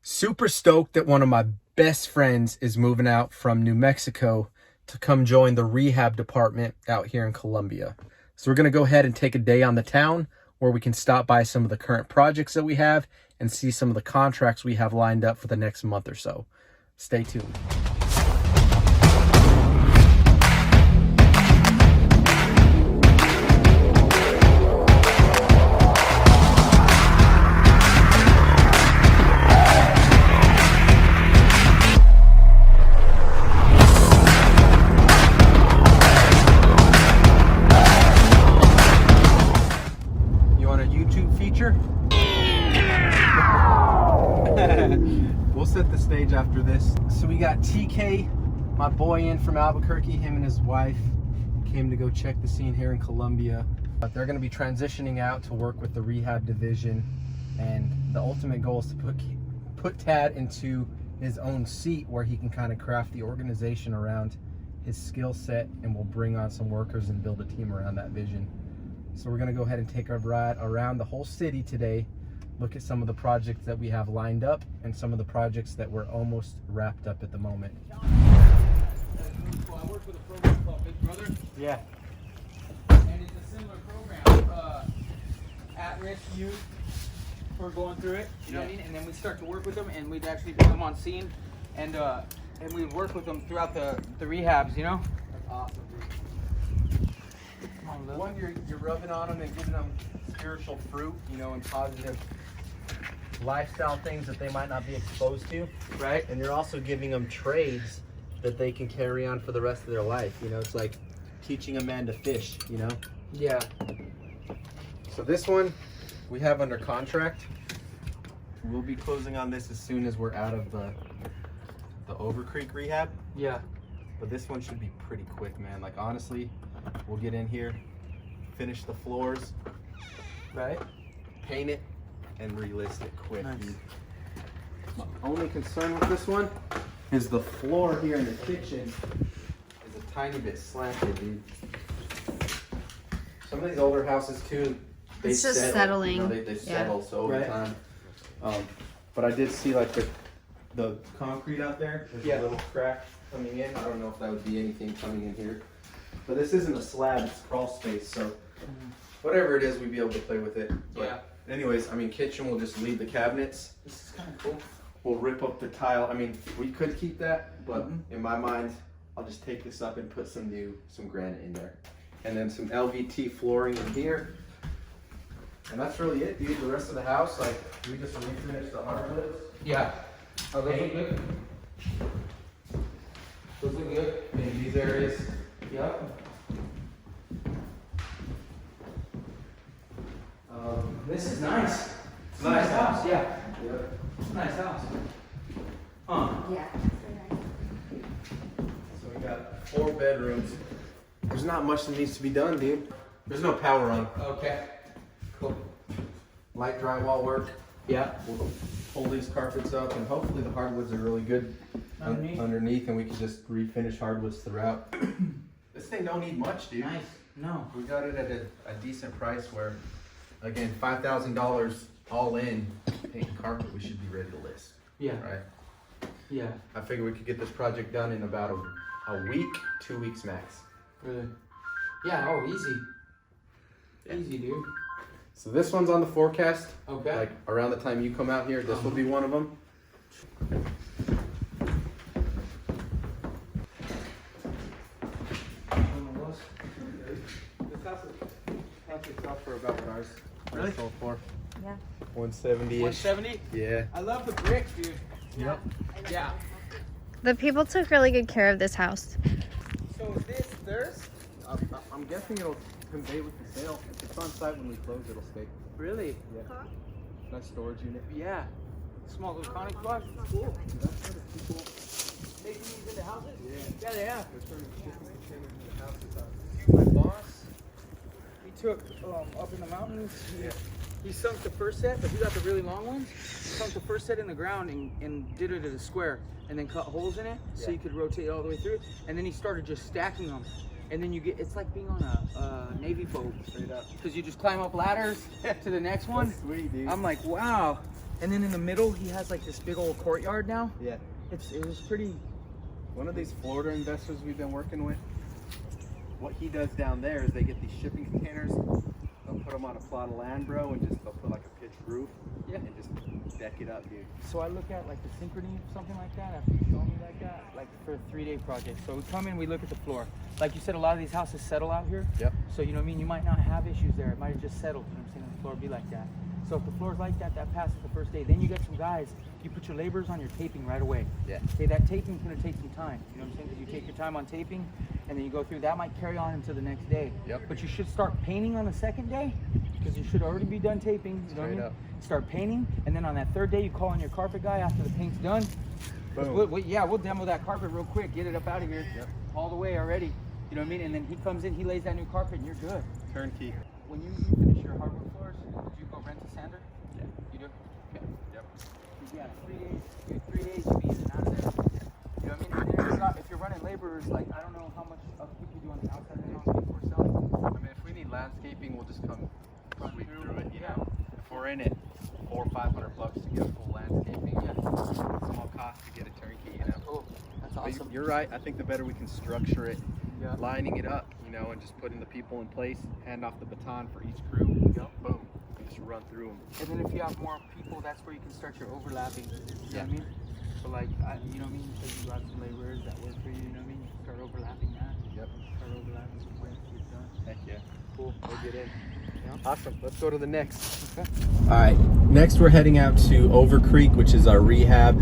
Super stoked that one of my best friends is moving out from New Mexico to come join the rehab department out here in Columbia. So we're going to go ahead and take a day on the town where we can stop by some of the current projects that we have and see some of the contracts we have lined up for the next month or so. Stay tuned. We'll set the stage after this. So we got TK, my boy, in from Albuquerque. Him and his wife came to go check the scene here in Columbia. But they're going to be transitioning out to work with the rehab division, and the ultimate goal is to put Tad into his own seat where he can kind of craft the organization around his skill set, and we'll bring on some workers and build a team around that vision. So we're going to go ahead and take a ride around the whole city today, look at some of the projects that we have lined up and some of the projects that we're almost wrapped up at the moment. I work with a program called Big Brother. Yeah. And it's a similar program. At-risk youth who are going through it, you know what I mean? And then we start to work with them, and we'd actually bring them on scene, and we'd work with them throughout the rehabs, you know? That's awesome, dude. Come on, Lil. One, you're rubbing on them and giving them spiritual fruit, you know, and positive lifestyle things that they might not be exposed to, right? And you're also giving them trades that they can carry on for the rest of their life. You know, it's like teaching a man to fish, you know? Yeah. So this one we have under contract. We'll be closing on this as soon as we're out of the Over Creek rehab. Yeah. But this one should be pretty quick, man. Like, honestly, we'll get in here, finish the floors, right? Paint it and relist it quick. Nice. Dude. My only concern with this one is the floor here in the kitchen is a tiny bit slanted, dude. Some of these older houses too, it's just settling. You know, they settle so over time. But I did see like the concrete out there. There's a little crack coming in. I don't know if that would be anything coming in here. But this isn't a slab, it's crawl space, so whatever it is, we'd be able to play with it. But anyways, I mean, kitchen, we'll just leave the cabinets. This is kind of cool. We'll rip up the tile. I mean, we could keep that, but in my mind, I'll just take this up and put some granite in there. And then some LVT flooring in here. And that's really it, dude. The rest of the house, like, we just refinish the hardwoods. Yeah. Oh, those look good. Those look good. In these areas. Yep. This is nice. It's a nice house, yeah. Yep. It's a nice house. Huh. Yeah. So we got 4 bedrooms. There's not much that needs to be done, dude. There's no power on. Okay. Cool. Light drywall work. Yeah. We'll pull these carpets up, and hopefully the hardwoods are really good underneath, and we can just refinish hardwoods throughout. This thing don't need much, dude. Nice. No. We got it at a decent price where, again, $5,000 all in, paint and carpet, we should be ready to list. Yeah. Right? Yeah. I figure we could get this project done in about a week, 2 weeks max. Really? Yeah, oh, easy. Yeah. Easy, dude. So this one's on the forecast. Okay. Like around the time you come out here, this will be one of them. This house is up for about what ours. Really? Sold for. Yeah. 170-ish. 170? Yeah. I love the bricks, dude. Yep. Yeah. The people took really good care of this house. So is this theirs? I'm guessing it'll convey with the sale. If it's on site when we close, it'll stay. Really? Yeah. Nice storage unit. Yeah. Small little conic box. Cool. That's where the people. Making these into houses? Yeah. Yeah, they have. They're turning shipping containers into houses. My boss, he took up in the mountains. He sunk the first set, but he got the really long ones. He sunk the first set in the ground and did it at a square, and then cut holes in it so you could rotate all the way through. And then he started just stacking them. And then you get, it's like being on a Navy boat, straight up. Because you just climb up ladders to the next one. That's sweet, dude. I'm like, wow. And then in the middle, he has like this big old courtyard now. Yeah. It was pretty. One of these Florida investors we've been working with, what he does down there is they get these shipping containers, they'll put them on a plot of land, bro, and just they'll put like a pitched roof, Yeah. and just deck it up, dude. So I look at like the synchrony, something like that, after you show me like that, like for a 3-day project. So we come in, we look at the floor. Like you said, a lot of these houses settle out here. Yep. So you know what I mean? You might not have issues there. It might have just settled, you know what I'm saying? And the floor be like that. So if the floor's like that, that passes the first day. Then you get some guys, you put your laborers on your taping right away. Yeah. Okay, that taping's gonna take some time. You know what I'm saying? Because you take your time on taping, and then you go through. That might carry on into the next day. Yep. But you should start painting on the second day, because you should already be done taping. You know what I Straight mean? up. Start painting, and then on that third day, you call in your carpet guy after the paint's done. Boom. We'll demo that carpet real quick, get it up out of here, Yep. all the way already. You know what I mean? And then he comes in, he lays that new carpet, and you're good. Turnkey. When you finish your hardwood floors, do you go rent a sander? Yeah. You do? Okay. Yep. Yeah, 3 days. Dude, 3 days you'll be in and out of there. You know what I mean? And then if you're running laborers, like I don't know how much upkeep you do on the outside of the house before selling. I mean, if we need landscaping, we'll just come sweep through it, you know. If we're in it, $400 or $500 to get a full landscaping, yeah. Small cost to get a turnkey, you know. Cool. That's But awesome. you're right. I think the better we can structure it, Yeah. lining it up, you know, and just putting the people in place, hand off the baton for each crew. Yep. Boom. And just run through them. And then if you have more people, that's where you can start your overlapping. You know what I mean? So like, you know what I mean? So you got some laborers that work for you, you know what I mean? Start overlapping that. Yep. Start overlapping some ways to get done. Heck yeah. Cool. We'll get in. Yeah. Awesome. Let's go to the next. Okay. All right. Next, we're heading out to Over Creek, which is our rehab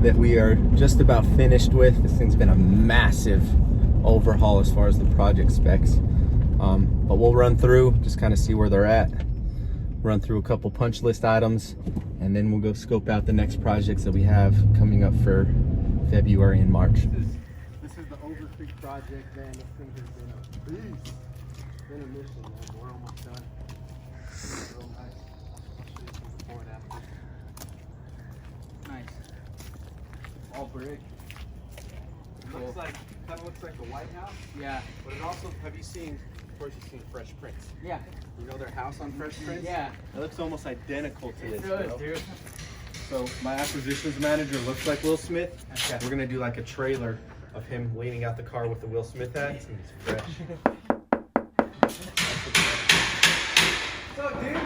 that we are just about finished with. This thing's been a massive overhaul as far as the project specs. But we'll run through, just kind of see where they're at. Run through a couple punch list items, and then we'll go scope out the next projects that we have coming up for February and March. This is the Over Creek project, man. This thing has been a beast. It's been a mission, man. We're almost done. It's real nice. I'll show you some before and after. Nice. It's all brick. It looks like, kind of looks like a White House, Yeah. but it also, have you seen, of course you've seen Fresh Prince. Yeah. You know their house on Fresh Prince? Yeah. It looks almost identical to this, It does, bro. dude. So my acquisitions manager looks like Will Smith. Okay. We're gonna do like a trailer of him leaning out the car with the Will Smith hat, and he's fresh. What's up, dude?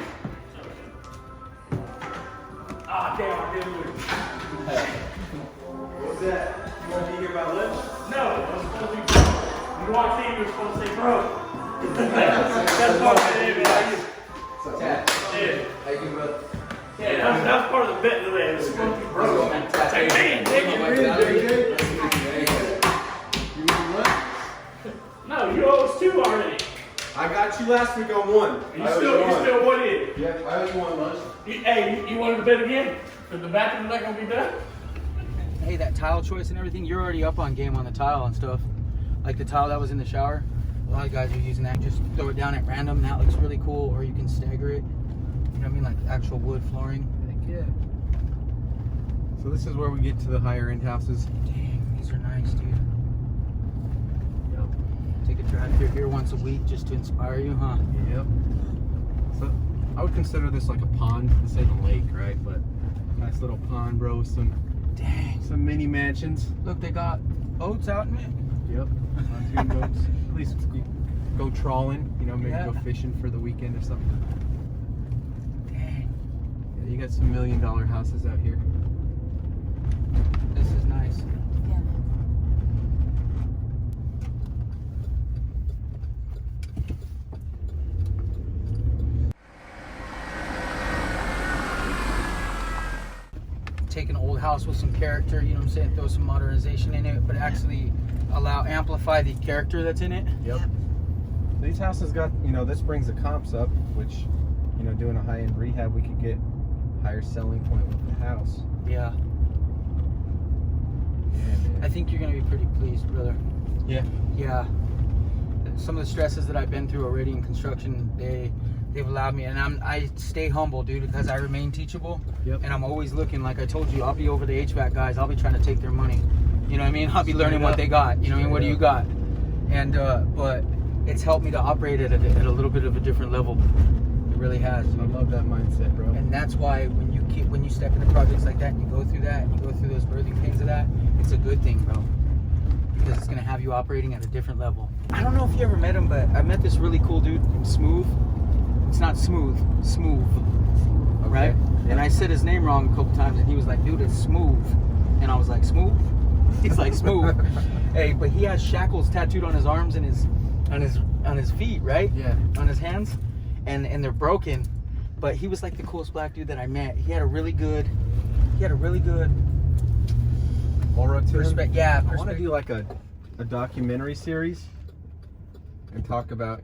Ah, damn, I didn't lose. What was that? You want to be here by lunch? No, it was supposed to be. You walked in, you were supposed to say, bro. That's part of it, man. Tat. Yeah, How you doing, brother? yeah, that's part of the bet today. It was supposed to be bro. It's like, man, nigga. You need what? No, you owe us 2 already. I got you last week on one. You still won it. Yeah, I owe you one lunch. Hey, you wanted to bet again? Because the bathroom's not going to be done? Hey, that tile choice and everything, you're already up on game on the tile and stuff. Like the tile that was in the shower. A lot of guys are using that. Just throw it down at random. That looks really cool. Or you can stagger it. You know what I mean? Like actual wood flooring. Heck yeah. So this is where we get to the higher end houses. Dang, these are nice, dude. Yep. Take a drive through here once a week just to inspire you, huh? Yep. So I would consider this like a pond. This ain't a lake, right? But nice little pond, bro. With some mini mansions. Look, they got oats out in it. Yep. Pontoon boats. At least we go trawling. You know, maybe Yeah. go fishing for the weekend or something. Dang, Yeah, you got some $1 million houses out here. this is nice. Take an old house with some character, you know what I'm saying, throw some modernization in it, but actually amplify the character that's in it. Yep. These houses got, you know, this brings the comps up, which, you know, doing a high-end rehab, we could get higher selling point with the house. Yeah. I think you're gonna be pretty pleased, brother. Yeah. Yeah. Some of the stresses that I've been through already in construction, they've allowed me, and I stay humble, dude, because I remain teachable. Yep. And I'm always looking, like I told you, I'll be over the HVAC guys. I'll be trying to take their money. You know what I mean? I'll be learning what they got. You know what I mean? What do you got? And but it's helped me to operate at a little bit of a different level. It really has. I love that mindset, bro. And that's why when you when you step into projects like that and you go through that, and you go through those birthing pains of that, it's a good thing, bro. Because it's gonna have you operating at a different level. I don't know if you ever met him, but I met this really cool dude named Smooth. It's not Smooth, Smooth, right? Yeah. And I said his name wrong a couple times, and he was like, dude, it's Smooth. And I was like, Smooth? He's like, Smooth. Hey, but he has shackles tattooed on his arms and on his feet, right? Yeah. On his hands, and they're broken. But he was like the coolest black dude that I met. He had a really good Aura to respect. him. Yeah, I want to do like a documentary series and talk about,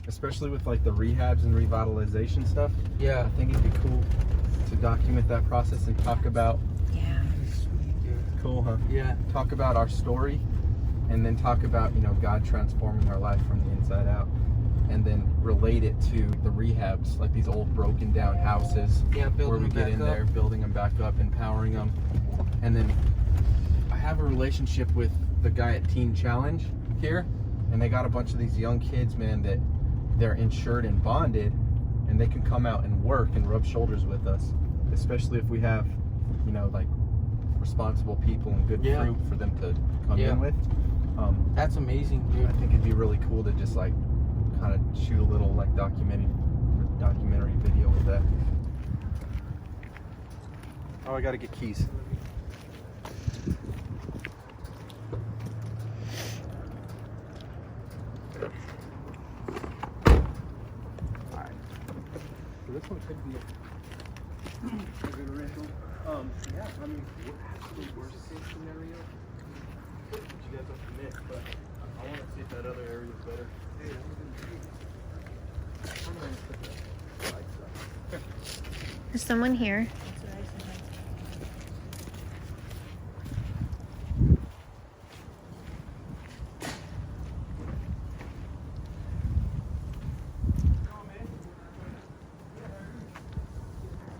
especially with like the rehabs and revitalization stuff. Yeah, I think it'd be cool to document that process and talk about. Yeah. sweet, dude. Cool, huh? Yeah, Talk about our story, and then talk about, you know, God transforming our life from the inside out, and then relate it to the rehabs, like these old broken down houses. yeah. Where we Building get in back there, up. building them back up, empowering them. And then I have a relationship with the guy at Teen Challenge here, and they got a bunch of these young kids, man, that they're insured and bonded, and they can come out and work and rub shoulders with us, especially if we have, you know, like responsible people and good Yeah. fruit for them to come Yeah. in with. That's amazing, I dude. think it'd be really cool to just like kind of shoot a little like documentary video with that. Oh, I gotta get keys. Alright. So this one could be a good rental. Yeah, I mean, absolute worst case scenario. But you guys have to commit, but I want to see if that other area is better. I'm gonna put the lights up. Is someone here?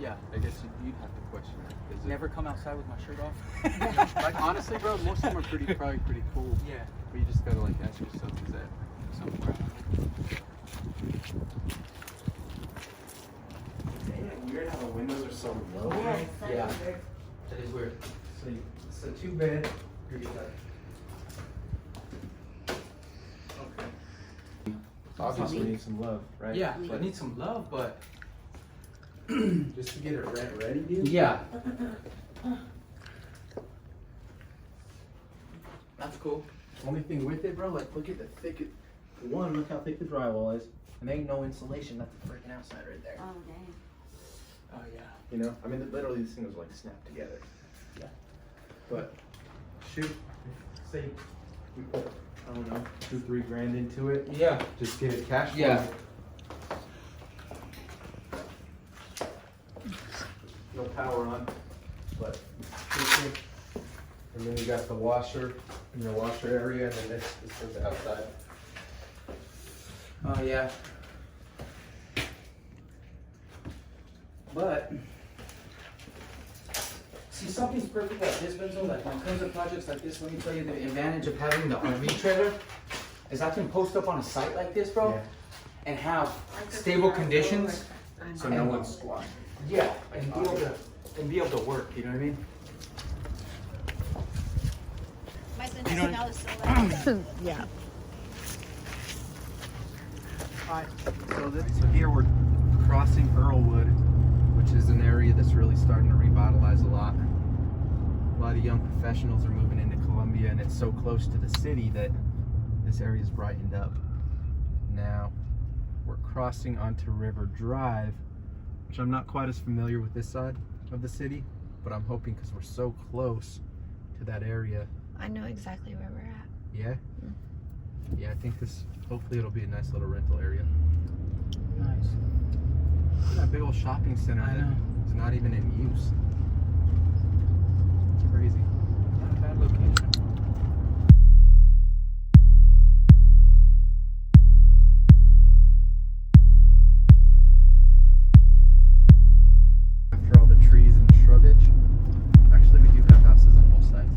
Yeah, I guess you'd have to question it. Is it Never come outside with my shirt off. like honestly, bro? Most of them are probably pretty cool. Yeah. But you just gotta like ask yourself, is that somewhere? Damn, weird how the windows are so low. Yeah. That is weird. So it's a 2-bed. Okay. Obviously, we need some love, right? Yeah, I need some love, but Just to get it ready, dude. yeah. That's cool. Only thing with it, bro, like look at the thick. One, look how thick the drywall is, and there ain't no insulation. That's the freaking outside right there. Oh, dang. Oh yeah. You know, I mean, literally, this thing was like snapped together. Yeah. But shoot, say we put, I don't know, $2-3 grand into it. Yeah. Just get it cash flow. Yeah. No power on, but kitchen, and then you got the washer in your washer area, and then this is the outside. Oh yeah. But see, something's perfect like this, Benzo. Like when it comes to projects like this, let me tell you the advantage of having the RV trailer is I can post up on a site like this, bro, Yeah. and have stable conditions. So no one's squatting. Yeah, and be able to work. You know what I mean? Yeah. Alright, so here we're crossing Earlwood, which is an area that's really starting to revitalize a lot. A lot of young professionals are moving into Columbia, and it's so close to the city that this area is brightened up. Now we're crossing onto River Drive, which I'm not quite as familiar with this side of the city, but I'm hoping because we're so close to that area. I know exactly where we're at. Yeah? Yeah, I think this, hopefully it'll be a nice little rental area. Nice. Look at that big old shopping center I know. that is not even in use. It's crazy. Not a bad location. After all the trees and shrubbage, actually we do have houses on both sides.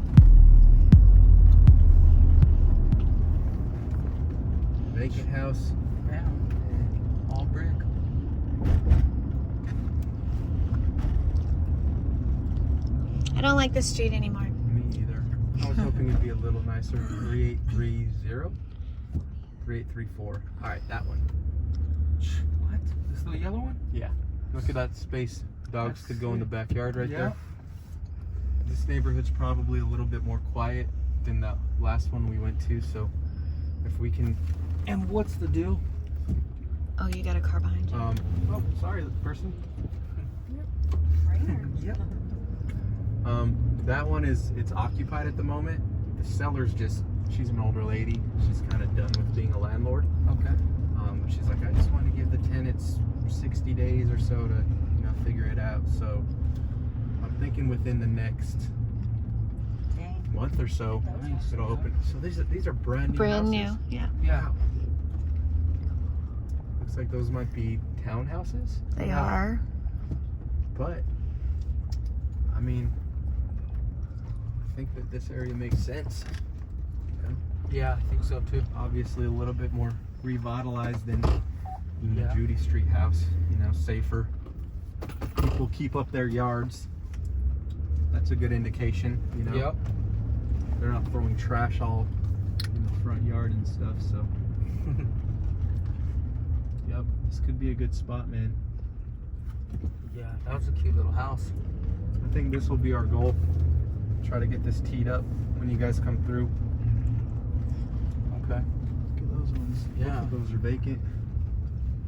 Vacant house. Yeah. All brick. like the street anymore. Me either. I was hoping it'd be a little nicer. 3830? 3834. Alright, that one. What? This little yellow one? Yeah. Look at that space. Dogs could go in the backyard right Yeah. there. This neighborhood's probably a little bit more quiet than the last one we went to, so if we can. And what's the deal? Oh, you got a car behind you. Oh, sorry, person. Yep. That one it's occupied at the moment. The seller's she's an older lady. She's kind of done with being a landlord. Okay. She's like, I just want to give the tenants 60 days or so to, figure it out. So I'm thinking within the next month or so, it'll open. So these are brand new Brand houses. new, yeah. Yeah. Looks like those might be townhouses. They are. But I mean, I think that this area makes sense. Yeah, I think so too. Obviously a little bit more revitalized than the Yeah. Judy Street house, safer. People keep up their yards. That's a good indication, Yep. They're not throwing trash all in the front yard and stuff, so. Yep, this could be a good spot, man. Yeah, that was a cute little house. I think this will be our goal. Try to get this teed up when you guys come through. Okay. Look at those ones. Yeah. Both of those are vacant.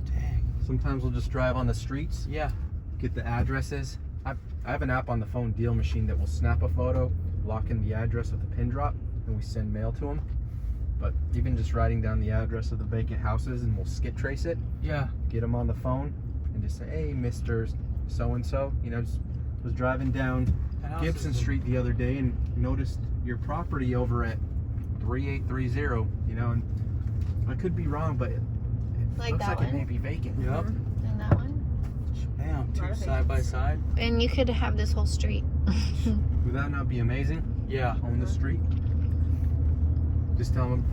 Dang. Sometimes we'll just drive on the streets, Yeah. get the addresses. I have an app on the phone, Deal Machine, that will snap a photo, lock in the address with a pin drop, and we send mail to them. But even just writing down the address of the vacant houses, and we'll skip trace it, Yeah. get them on the phone, and just say, hey, Mr. So-and-so, just was driving down That house Gibson is- Street the other day and noticed your property over at 3830, and I could be wrong, but it Like looks that like it one? may be vacant. Yep. And that one. Damn, two side by side. And you could have this whole street. Would that not be amazing? Yeah. On the street? Just tell them,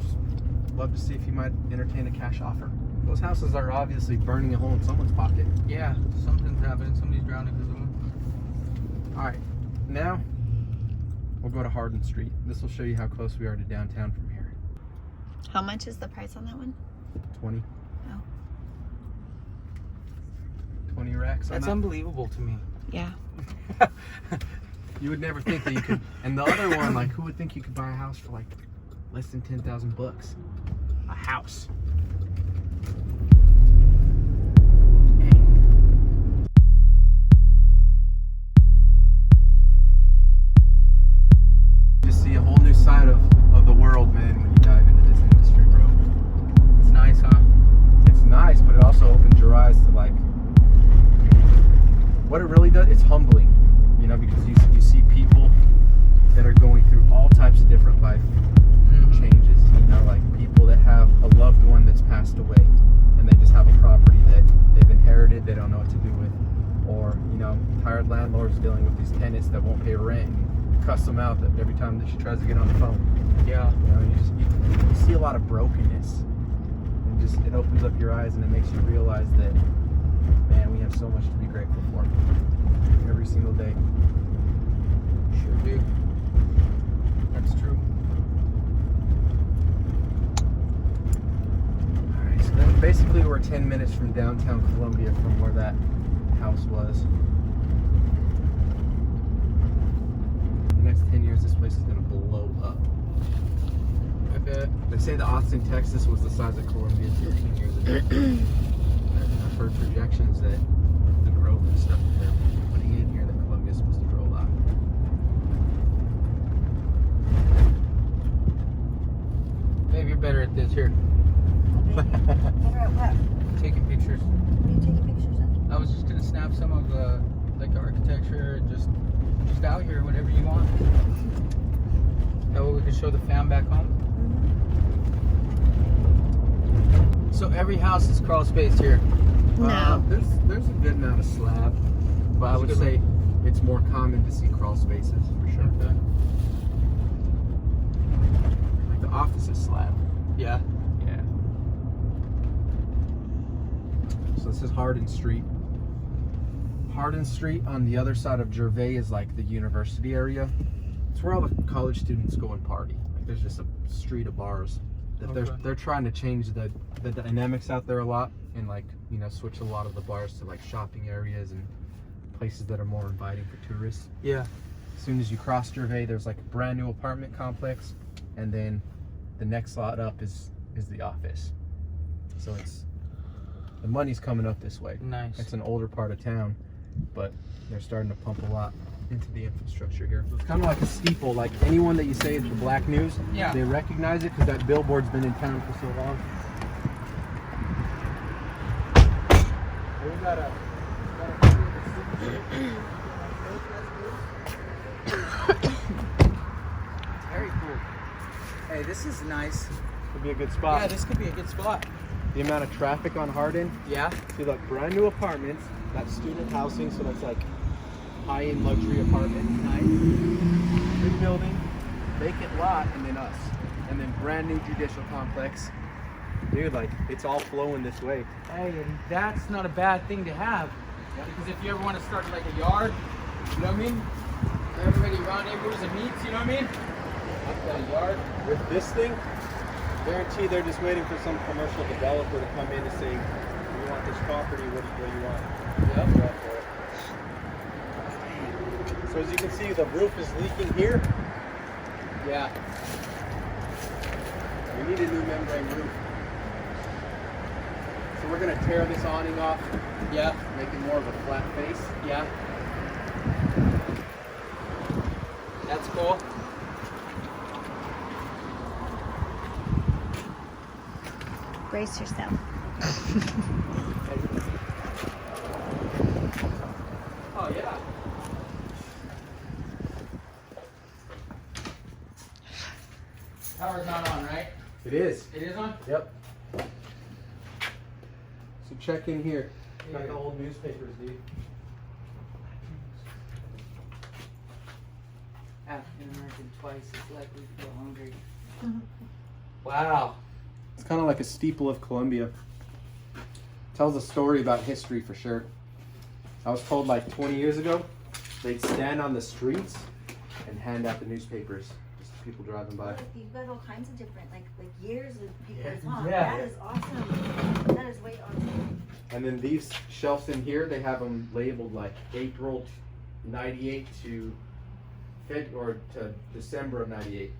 love to see if you might entertain a cash offer. Those houses are obviously burning a hole in someone's pocket. Yeah. Something's happening. Somebody's drowning because of them. All right, now we'll go to Hardin Street. This will show you how close we are to downtown from here. How much is the price on that one? 20. Oh. 20 racks on That's that. unbelievable to me. Yeah. You would never think that you could. And the other one, like, who would think you could buy a house for like less than 10,000 bucks? A house. Just see a whole new side of the world, man, when you dive into this industry, bro. It's nice, huh? It's nice, but it also opens your eyes to like what it really does. It's humbling, because you see people that are going through all types of different life changes. Like people that have a loved one that's passed away, and they just have a property that they've inherited, they don't know what to do with, or tired landlords dealing with these tenants that won't pay rent and cuss them out every time that she tries to get on the phone. Yeah. You see a lot of brokenness. It opens up your eyes and it makes you realize that, man, we have so much to be grateful for every single day. Sure do. That's true. Alright, so then basically we're 10 minutes from downtown Columbia from where that house was. In the next 10 years, this place is going to blow up. I bet. They say that Austin, Texas was the size of Columbia 15 years ago. I've heard projections that the growth and stuff that they're putting in here, that Columbia is supposed to grow a lot. Babe, you're better at this. Here. Better at what? Taking pictures. What are you taking pictures of? I was just gonna snap some of the architecture and just out here, whatever you want. That way we can show the fam back home. So every house is crawl space here. No. There's a good amount of slab, but I would say it's more common to see crawl spaces for sure. Okay. Like the office is slab. Yeah. Yeah. So this is Hardin Street. Hardin Street on the other side of Gervais is like the university area. It's where all the college students go and party. Like there's just a street of bars that they're trying to change the dynamics out there a lot, and like, you know, switch a lot of the bars to like shopping areas and places that are more inviting for tourists. Yeah. As soon as you cross Gervais, there's like a brand new apartment complex, and then the next lot up is the office. So it's, the money's coming up this way. Nice. It's an older part of town, but they're starting to pump a lot into the infrastructure here. So it's kind of like a steeple. Like anyone that you say is the Black News, Yeah. they recognize it because that billboard's been in town for so long. We got Very cool. Hey, this is nice. could be a good spot. Yeah, this could be a good spot. The amount of traffic on Hardin. Yeah. See, like brand new apartments, that's student housing, so that's like high-end luxury apartment. Nice. Big building, vacant lot, and then us. And then brand new judicial complex. Dude, like, it's all flowing this way. Hey, and that's not a bad thing to have. Because if you ever want to start like a yard, you know what I mean? Everybody around neighborhoods and meets, you know what I mean? I've got a yard. With this thing, guarantee they're just waiting for some commercial developer to come in and say, we want this property, what do you want? Yep. Go for it. So as you can see, the roof is leaking here. Yeah. We need a new membrane roof. So we're gonna tear this awning off, Yeah. make it more of a flat face. Yeah. That's cool. Brace yourself. Oh yeah. Power's not on, right? It is. It is on? Yep. So check in here. Got Yeah. the old newspapers, dude. African American twice as likely to go hungry. Wow. It's kind of like a steeple of Columbia. Tells a story about history for sure. I was told like 20 years ago, they'd stand on the streets and hand out the newspapers just to people driving by. You've got all kinds of different, like years of papers, Yeah. huh? Yeah. That is awesome. That is way awesome. And then these shelves in here, they have them labeled like April 98 to to December of 98.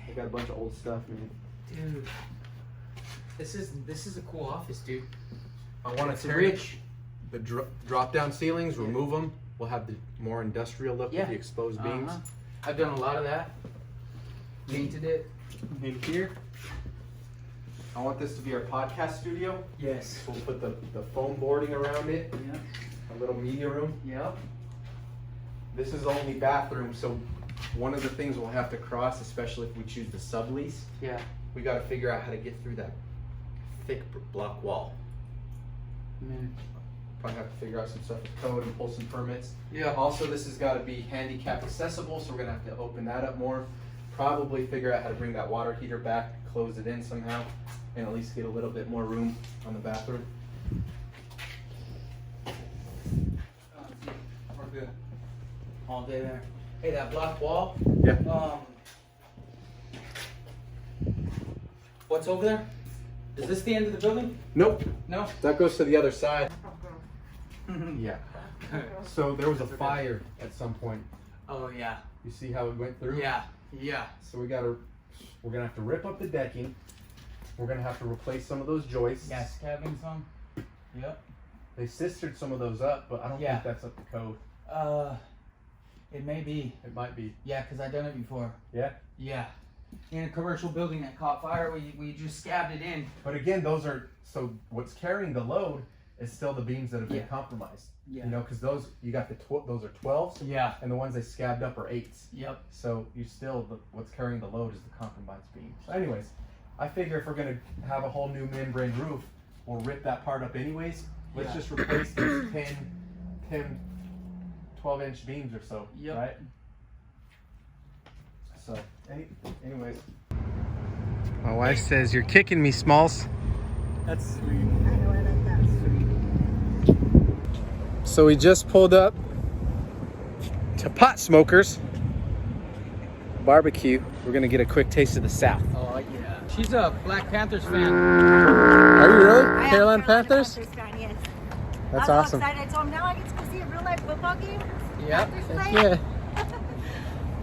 They got a bunch of old stuff, man. Dude. This is a cool office, dude. I want It's to tear rich. the drop down ceilings, remove them. We'll have the more industrial look Yeah. with the exposed beams. I've done a lot of that. Painted it. In here, I want this to be our podcast studio. Yes. We'll put the foam boarding around it, Yep. a little media room. Yep. This is only bathroom, so one of the things we'll have to cross, especially if we choose the sublease, Yeah. we got to figure out how to get through that thick block wall. Man. Probably have to figure out some stuff with code and pull some permits. Yeah. Also, this has got to be handicap accessible, so we're gonna have to open that up more. Probably figure out how to bring that water heater back, close it in somehow, and at least get a little bit more room on the bathroom. We're good. All day there. Hey, that block wall. Yeah. What's over there? Is this the end of the building? Nope. No. That goes to the other side. Yeah. So there was a fire at some point. Oh yeah. You see how it went through? Yeah. Yeah. So we're gonna have to rip up the decking. We're gonna have to replace some of those joists. Gas cabins on. Yep. They sistered some of those up, but I don't Yeah. think that's up to code. It may be. It might be. Yeah, because I've done it before. Yeah. Yeah. In a commercial building that caught fire, we just scabbed it in. But again, those are, so what's carrying the load is still the beams that have been Yeah. compromised. Yeah. You know, because those, you got those are 12s, Yeah. and the ones they scabbed up are 8s. Yep. So you still, what's carrying the load is the compromised beam. So anyways, I figure if we're gonna have a whole new membrane roof, we'll rip that part up anyways. Let's Yeah. just replace these 10, 12-inch beams or so, Yep. right? So, anyways. My wife says, you're kicking me, Smalls. That's sweet. I know, I like that. So we just pulled up to Pot Smokers Barbecue. We're gonna get a quick taste of the South. Oh yeah. She's a Black Panthers fan. Are you really? I am Carolina Panthers? fan, yes. That's I'm awesome. so excited. I told him now I get to go see a real life football game. Yep. Panthers play. Yeah.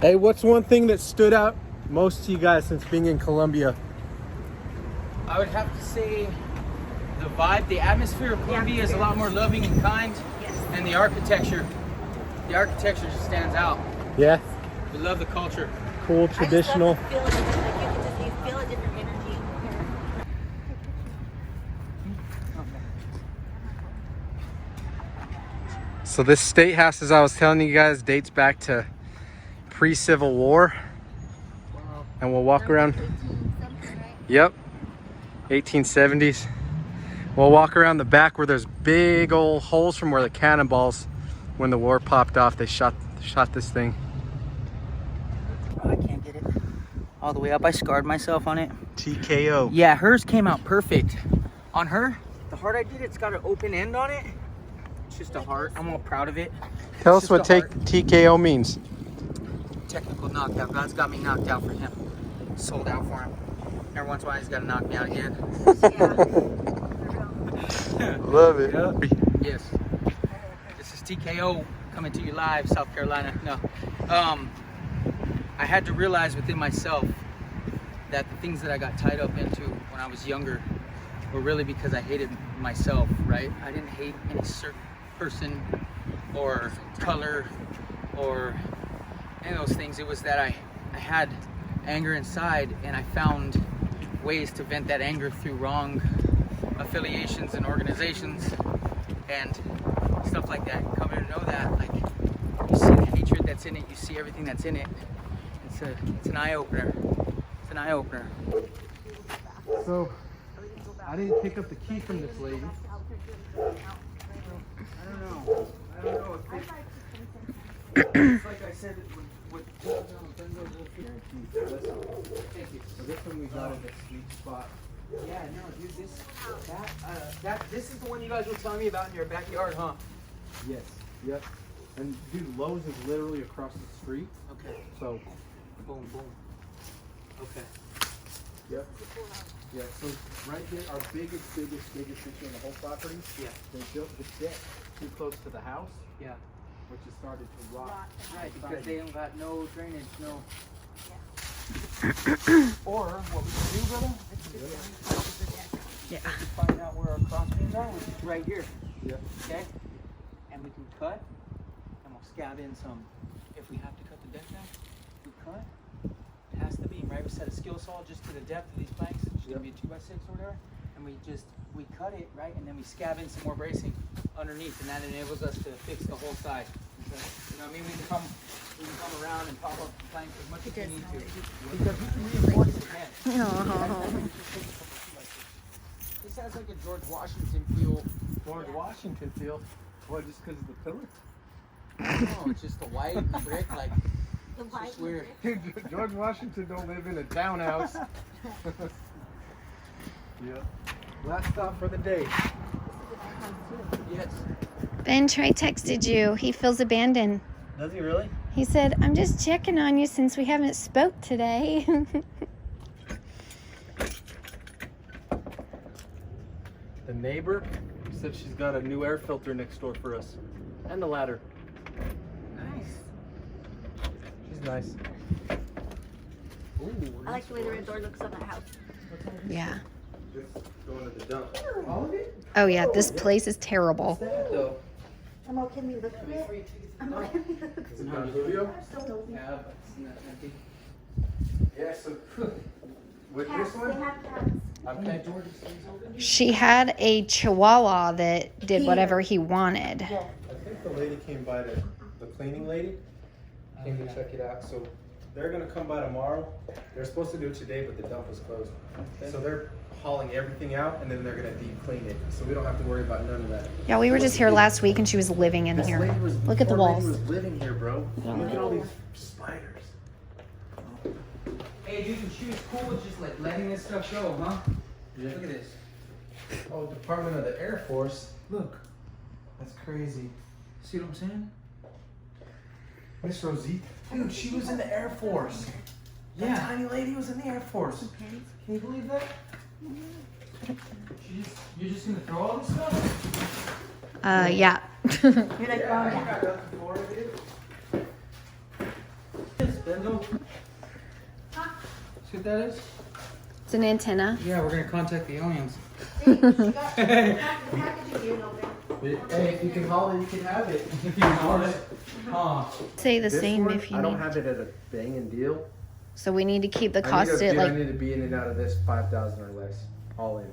Hey, what's one thing that stood out most to you guys since being in Colombia? I would have to say the vibe, the atmosphere of Colombia is a lot more loving and kind, Yes. and the architecture. The architecture just stands out. Yeah, We love the culture. cool, I just love traditional. the feel of it. Like you feel a different energy here. So this state house, as I was telling you guys, dates back to pre-Civil War. Wow. And we'll walk around. 18-something, right? Yep, 1870s. We'll walk around the back where there's big old holes from where the cannonballs, when the war popped off, they shot this thing. Oh, I can't get it all the way up. I scarred myself on it. TKO. Yeah, hers came out perfect. On her, the heart I did, it's got an open end on it. It's just a heart. I'm all proud of it. Tell It's us what just a heart. TKO means. Technical knockout. God's got me knocked out for him. Sold out for him. Every once in a while, he's got to knock me out again. Yeah. Love it. Yes. This is TKO coming to you live, South Carolina. No. I had to realize within myself that the things that I got tied up into when I was younger were really because I hated myself, right? I didn't hate any certain person or color or any of those things. It was that I had anger inside, and I found ways to vent that anger through wrong affiliations and organizations and stuff like that. Coming to know that, like, you see the hatred that's in it, you see everything that's in it. It's an eye opener. It's an eye opener. So, I didn't pick up the key from this lady. I don't know if it's like I said with thank you. So this one we got at the sweet spot. Yeah, no, dude, this is the one you guys were telling me about in your backyard, huh? Yes. Yep. And dude, Lowe's is literally across the street. Okay. So, Boom, boom. Okay. yep. Yeah. So right here, our biggest issue in the whole property. Yeah. They built the deck too close to the house, Yeah. which has started to rot. Right, because they don't got no drainage, no. Or what we can do, brother? Yeah. We can find out where our crossbeams are, which is right here. Yep. Okay? And we can cut, and we'll scab in some. If we have to cut the deck down, we cut past the beam, right? We set a skill saw just to the depth of these planks, which is gonna be a 2x6 or whatever, and we cut it, right? And then we scab in some more bracing underneath, and that enables us to fix the whole side. Okay? You know what I mean? We can come around and pop up the planks as much as we need to. Because we can reinforce it again. This has like a George Washington feel. George Washington feel. What, just because of the pillar? No, it's just the white brick, like, The it's white just weird. Dude, George Washington don't live in a townhouse. Yeah. Last stop for the day. Yes. Ben Trey texted you. He feels abandoned. Does he really? He said, I'm just checking on you since we haven't spoke today. The neighbor said she's got a new air filter next door for us. And the ladder. Nice. She's nice. Ooh, I like the way the red door looks on that house. Yeah. Just going to the dump. All of it? Oh, yeah. This place is terrible. Though. I'm okay, can we look at it? I'm okay. Is it on video? So nosy. Yeah, but it's not empty. Yeah, so with Cats, this they one, have cats. okay. She had a chihuahua that did whatever he wanted. Yeah. I think the lady came by the cleaning lady came to check it out. So they're gonna come by tomorrow. They're supposed to do it today, but the dump was closed. So they're hauling everything out and then they're gonna deep clean it. So we don't have to worry about none of that. Yeah, we were just here last week and she was living in This here. lady was, Look at the poor lady walls. was living here, bro. Look at all these spiders. Hey, dude, she was cool with just like letting this stuff go, huh? Yeah. Look at this. Oh, Department of the Air Force. Look, that's crazy. See what I'm saying? Miss Rosita, dude, she was in the Air Force. That Yeah. tiny lady was in the Air Force. Can you believe that? You're just gonna throw all this stuff? Yeah. You're like, oh I yeah. got nothing for it, dude. Benzo? See what that is? It's an antenna. Yeah, we're gonna contact the aliens. Hey, the package you open. Hey, if you can haul it, you can have it. Huh. Say the This same one, if you I don't need. have it at a banging deal. So we need to keep the I cost need at to, I like need to be in and out of this 5,000 or less, all in.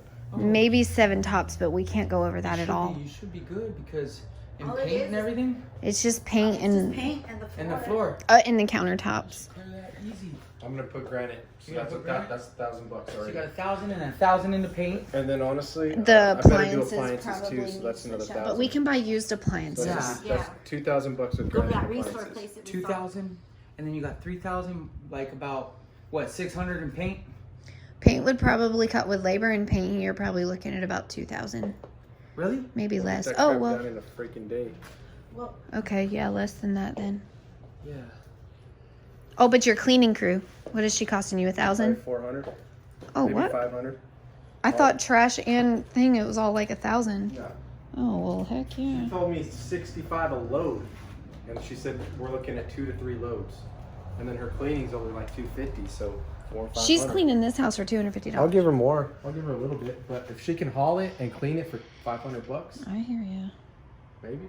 maybe 7 tops, but we can't go over that at all. You should be good because in All it paint is and is- everything, It's just paint It's just and paint and the floor. and the floor. and the countertops. Clear that easy. I'm gonna put granite. So You gonna put granite? that's $1,000 So you already. got 1,000 and 1,000 in the paint. And then honestly, The I better do appliances appliances probably too, so that's needs to another shop, 1,000. but we can buy used So appliances. that's, Yeah. that's $2,000 with Go to granite that resource appliances. place that we 2,000, and then you got 3,000. Like about what 600 in paint. Paint would probably cut with labor and paint. You're probably looking at about 2,000, Really? maybe less. That Oh crap well. done in a freaking day. Well, Okay, yeah, less than that then. Yeah. Oh, but your cleaning crew, what is she costing you? 1,000? 400. Oh, maybe what? 500. I thought trash and thing it was all like 1,000. No. Oh well, heck yeah. She told me 65 a load, and she said we're looking at 2 to 3 loads, and then her cleaning's only like 250, so 400 or 500. She's cleaning this house for $250. I'll give her more. I'll give her a little bit, but if she can haul it and clean it for $500, I hear ya. maybe.